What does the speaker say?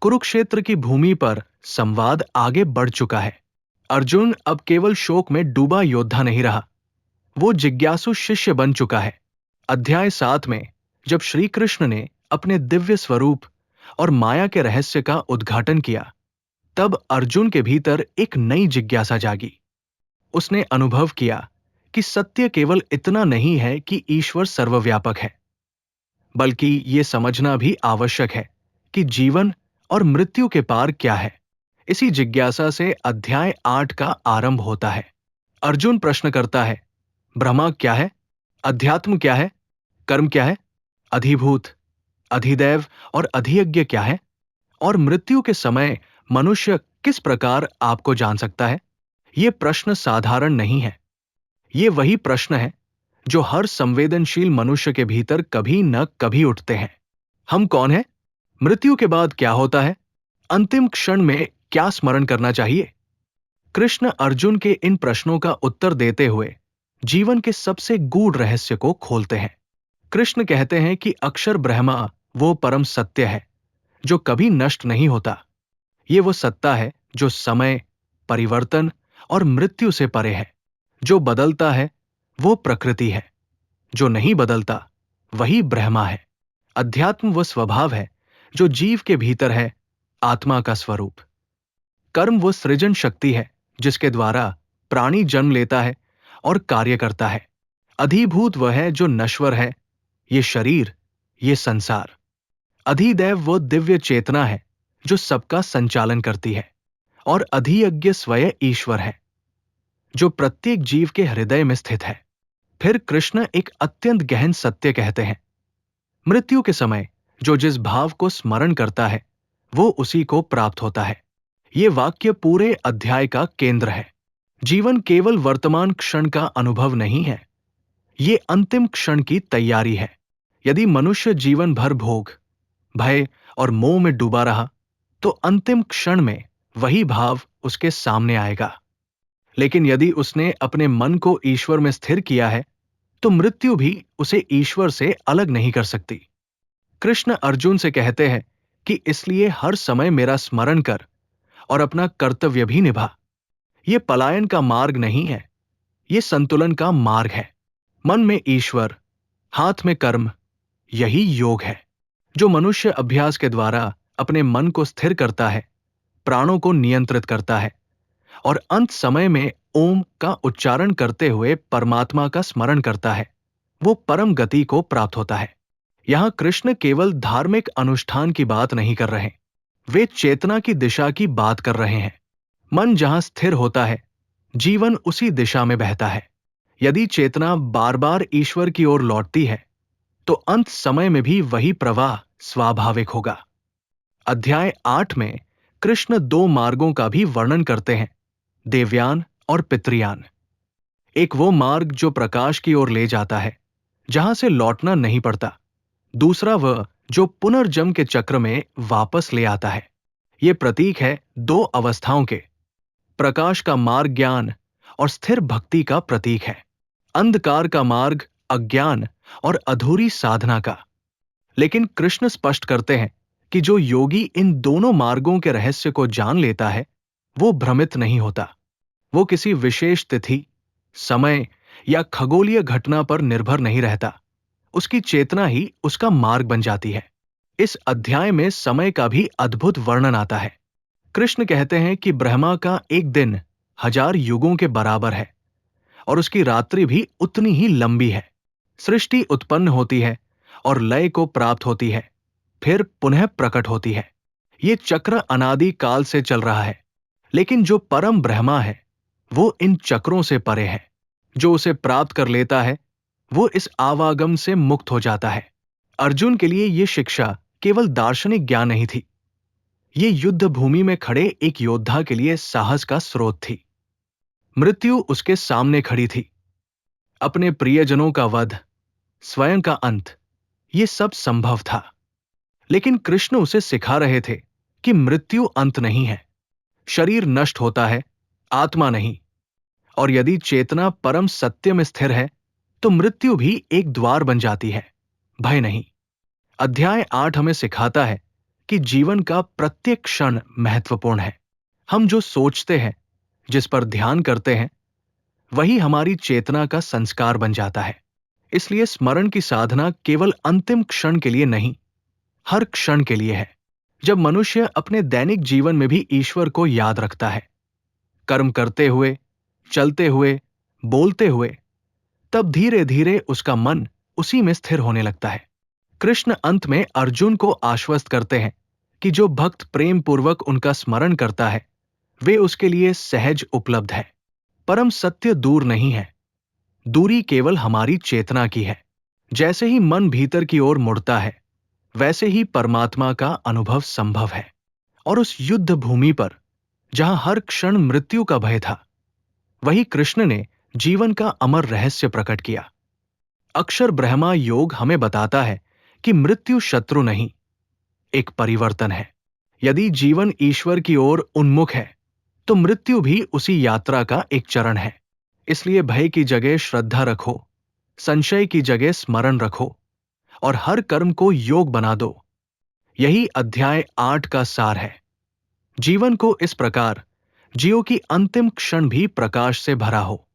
कुरुक्षेत्र की भूमि पर संवाद आगे बढ़ चुका है। अर्जुन अब केवल शोक में डूबा योद्धा नहीं रहा, वो जिज्ञासु शिष्य बन चुका है। अध्याय 7 में जब श्री कृष्ण ने अपने दिव्य स्वरूप और माया के रहस्य का उद्घाटन किया, तब अर्जुन के भीतर एक नई जिज्ञासा जागी। उसने अनुभव किया कि सत्य केवल इतना नहीं है कि ईश्वर सर्वव्यापक है, बल्कि ये समझना भी आवश्यक है कि जीवन और मृत्यु के पार क्या है। इसी जिज्ञासा से अध्याय 8 का आरंभ होता है। अर्जुन प्रश्न करता है, ब्रह्मा क्या है? अध्यात्म क्या है? कर्म क्या है? अधिभूत, अधिदैव और अधियज्ञ क्या है? और मृत्यु के समय मनुष्य किस प्रकार आपको जान सकता है? ये प्रश्न साधारण नहीं है। ये वही प्रश्न है जो हर संवेदनशील मनुष्य के भीतर कभी न कभी उठते हैं। हम कौन हैं? मृत्यु के बाद क्या होता है? अंतिम क्षण में क्या स्मरण करना चाहिए? कृष्ण अर्जुन के इन प्रश्नों का उत्तर देते हुए जीवन के सबसे गूढ़ रहस्य को खोलते हैं। कृष्ण कहते हैं कि अक्षर ब्रह्मा वो परम सत्य है जो कभी नष्ट नहीं होता। ये वो सत्ता है जो समय, परिवर्तन और मृत्यु से परे है। जो बदलता है वो प्रकृति है, जो नहीं बदलता वही ब्रह्मा है। अध्यात्म वो स्वभाव है जो जीव के भीतर है, आत्मा का स्वरूप। कर्म वो सृजन शक्ति है जिसके द्वारा प्राणी जन्म लेता है और कार्य करता है। अधिभूत वह है जो नश्वर है, ये शरीर, ये संसार। अधिदैव वो दिव्य चेतना है जो सबका संचालन करती है। और अधियज्ञ स्वयं ईश्वर है जो प्रत्येक जीव के हृदय में स्थित है। फिर कृष्ण एक अत्यंत गहन सत्य कहते हैं, मृत्यु के समय जो जिस भाव को स्मरण करता है वो उसी को प्राप्त होता है। ये वाक्य पूरे अध्याय का केंद्र है। जीवन केवल वर्तमान क्षण का अनुभव नहीं है, ये अंतिम क्षण की तैयारी है। यदि मनुष्य जीवन भर भोग, भय और मोह में डूबा रहा, तो अंतिम क्षण में वही भाव उसके सामने आएगा। लेकिन यदि उसने अपने मन को ईश्वर में स्थिर किया है, तो मृत्यु भी उसे ईश्वर से अलग नहीं कर सकती। कृष्ण अर्जुन से कहते हैं कि इसलिए हर समय मेरा स्मरण कर और अपना कर्तव्य भी निभा। ये पलायन का मार्ग नहीं है, ये संतुलन का मार्ग है। मन में ईश्वर, हाथ में कर्म, यही योग है। जो मनुष्य अभ्यास के द्वारा अपने मन को स्थिर करता है, प्राणों को नियंत्रित करता है और अंत समय में ओम का उच्चारण करते हुए परमात्मा का स्मरण करता है, वो परम गति को प्राप्त होता है। यहां कृष्ण केवल धार्मिक अनुष्ठान की बात नहीं कर रहे, वे चेतना की दिशा की बात कर रहे हैं। मन जहां स्थिर होता है, जीवन उसी दिशा में बहता है। यदि चेतना बार बार ईश्वर की ओर लौटती है, तो अंत समय में भी वही प्रवाह स्वाभाविक होगा। अध्याय 8 में कृष्ण 2 मार्गों का भी वर्णन करते हैं, देवयान और पितृयान। एक वो मार्ग जो प्रकाश की ओर ले जाता है, जहां से लौटना नहीं पड़ता। दूसरा वह जो पुनर्जन्म के चक्र में वापस ले आता है। ये प्रतीक है 2 अवस्थाओं के, प्रकाश का मार्ग ज्ञान और स्थिर भक्ति का प्रतीक है। अंधकार का मार्ग अज्ञान और अधूरी साधना का। लेकिन कृष्ण स्पष्ट करते हैं कि जो योगी इन दोनों मार्गों के रहस्य को जान लेता है, वो भ्रमित नहीं होता। वो किसी विशेष तिथि, समय या खगोलीय घटना पर निर्भर नहीं रहता, उसकी चेतना ही उसका मार्ग बन जाती है। इस अध्याय में समय का भी अद्भुत वर्णन आता है। कृष्ण कहते हैं कि ब्रह्मा का एक दिन 1000 युगों के बराबर है और उसकी रात्रि भी उतनी ही लंबी है। सृष्टि उत्पन्न होती है और लय को प्राप्त होती है, फिर पुनः प्रकट होती है। ये चक्र अनादि काल से चल रहा है। लेकिन जो परम ब्रह्मा है, वो इन चक्रों से परे है। जो उसे प्राप्त कर लेता है, वो इस आवागम से मुक्त हो जाता है। अर्जुन के लिए ये शिक्षा केवल दार्शनिक ज्ञान नहीं थी, ये युद्ध भूमि में खड़े एक योद्धा के लिए साहस का स्रोत थी। मृत्यु उसके सामने खड़ी थी, अपने प्रियजनों का वध, स्वयं का अंत, ये सब संभव था। लेकिन कृष्ण उसे सिखा रहे थे कि मृत्यु अंत नहीं है, शरीर नष्ट होता है, आत्मा नहीं। और यदि चेतना परम सत्य में स्थिर है, तो मृत्यु भी एक द्वार बन जाती है, भय नहीं। अध्याय 8 हमें सिखाता है कि जीवन का प्रत्येक क्षण महत्वपूर्ण है। हम जो सोचते हैं, जिस पर ध्यान करते हैं, वही हमारी चेतना का संस्कार बन जाता है। इसलिए स्मरण की साधना केवल अंतिम क्षण के लिए नहीं, हर क्षण के लिए है। जब मनुष्य अपने दैनिक जीवन में भी ईश्वर को याद रखता है, कर्म करते हुए, चलते हुए, बोलते हुए, तब धीरे धीरे उसका मन उसी में स्थिर होने लगता है। कृष्ण अंत में अर्जुन को आश्वस्त करते हैं कि जो भक्त प्रेम पूर्वक उनका स्मरण करता है, वे उसके लिए सहज उपलब्ध है। परम सत्य दूर नहीं है, दूरी केवल हमारी चेतना की है। जैसे ही मन भीतर की ओर मुड़ता है, वैसे ही परमात्मा का अनुभव संभव है। और उस युद्ध भूमि पर, जहां हर क्षण मृत्यु का भय था, वही कृष्ण ने जीवन का अमर रहस्य प्रकट किया। अक्षर ब्रह्मा योग हमें बताता है कि मृत्यु शत्रु नहीं, एक परिवर्तन है। यदि जीवन ईश्वर की ओर उन्मुख है, तो मृत्यु भी उसी यात्रा का एक चरण है। इसलिए भय की जगह श्रद्धा रखो, संशय की जगह स्मरण रखो, और हर कर्म को योग बना दो। यही अध्याय 8 का सार है। जीवन को इस प्रकार जियो कि अंतिम क्षण भी प्रकाश से भरा हो।